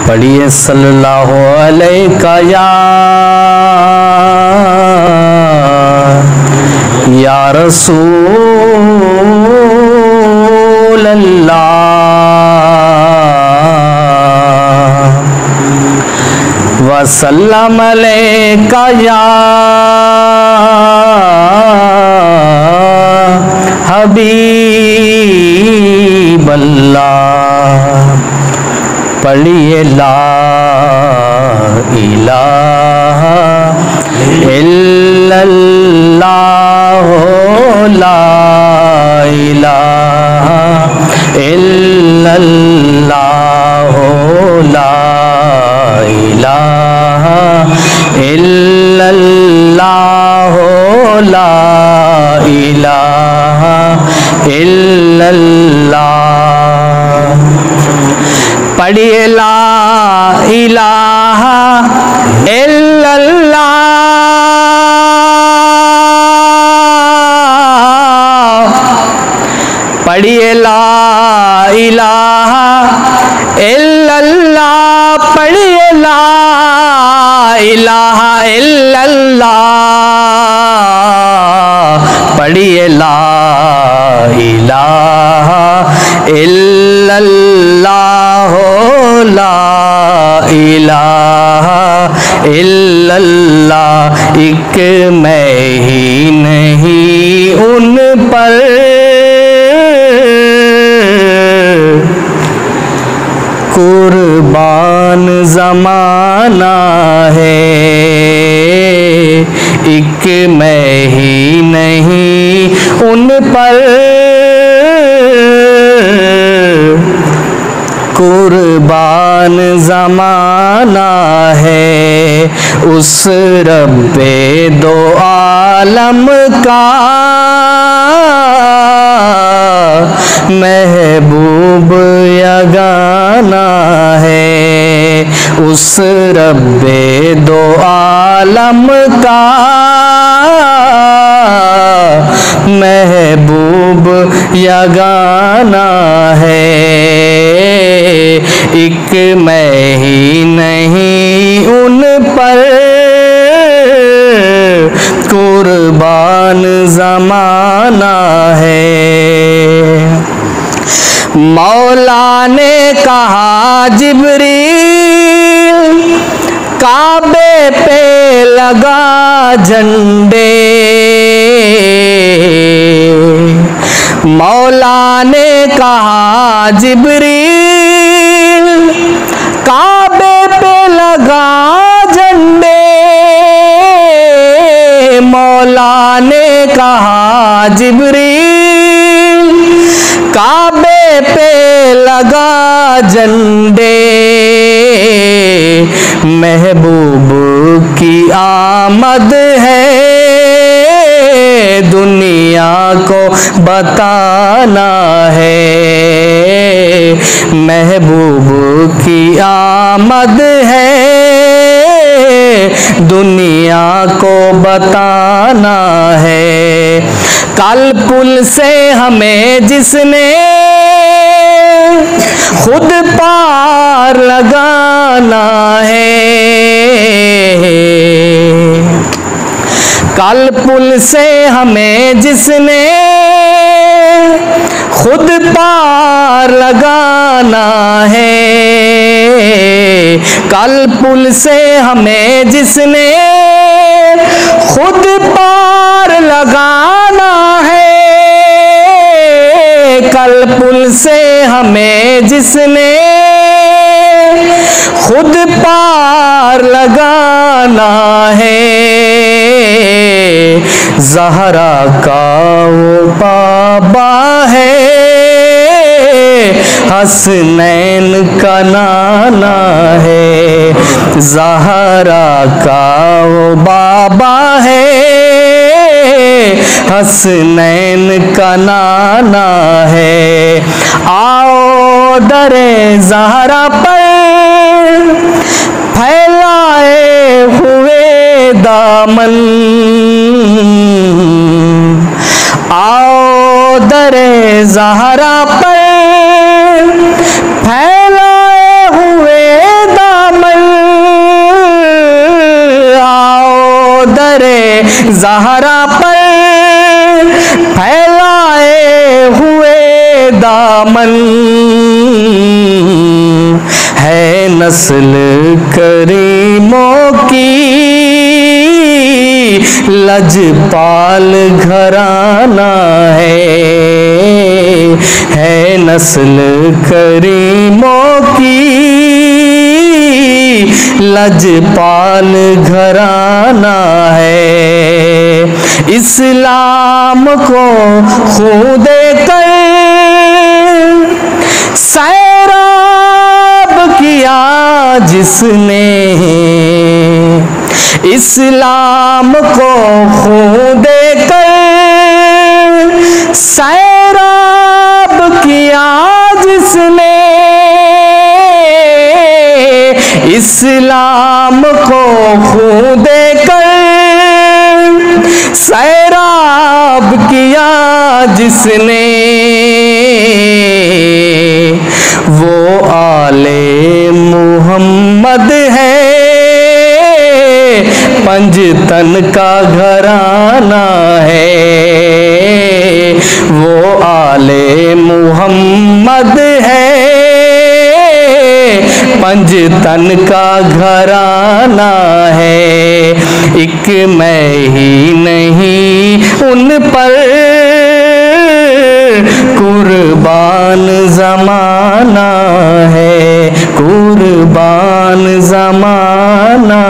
पढ़िए सल्लल्लाहु अलैहि या रसूल अल्लाह वसल्लम अलैका या हबीब अल्लाह। पढ़िए ला इलाहा इल्लल्लाह ला इलाहा इल्लल्लाह ला इलाहा इल्लल्लाह ला इलाहा इल्लल्लाह। पढ़िए ला इलाहा इल्लल्लाह। पढ़िए ला इलाहा इल्लल्लाह। पढ़िए ला इलाहा इल्लल्लाह। पढ़िए ला इलाहा इल्लल्लाह ला इलाहा इल्लल्लाह। एक मैं ही नहीं उन पर कुर्बान ज़माना है। एक मैं ही नहीं उन पर कुर्बान ज़माना है। उस रब्बे दो आलम का महबूब यगाना है। उस रब्बे दो आलम का महबूब यगाना है। एक मैं ही नहीं उन पर कुर्बान ज़माना है। मौला ने कहा जिब्रील काबे पे लगा झंडे। मौला ने कहा जिब्रील काबे पे लगा झंडे। मौला ने कहा जिब्रील काबे पे लगा झंडे। महबूब की आमद है दुनिया को बताना है। महबूब की आमद है दुनिया को बताना है। कल पुल से हमें जिसने खुद पार लगाना है। कल पुल से हमें जिसने खुद पार लगाना है। कल पुल से हमें जिसने खुद पार लगाना है। कल पुल से हमें जिसने खुद पार लगाना है। ज़हरा का वो बाबा है हसनैन का नाना है। ज़हरा का वो बाबा है हसनैन का नाना है। आओ दरे ज़हरा पर फैलाए हुए दामन। आओ दरे ज़हरा पर फैलाए हुए दामन। ज़हरा पर फैलाए हुए दामन है, नस्ल करीमों की लजपाल घराना है नस्ल करीमों की लजपाल घराना है। इस्लाम को खो देकर सैराब किया जिसने, इस्लाम को खो देकर सैराब किया जिसने, इस्लाम को खो देकर सैराब किया जिसने, वो आले मोहम्मद है, पंजतन का घराना है। वो आले मोहम्मद है, पंजतन का घराना है। एक मैं ही नहीं उन पर कुर्बान ज़माना है, कुर्बान ज़माना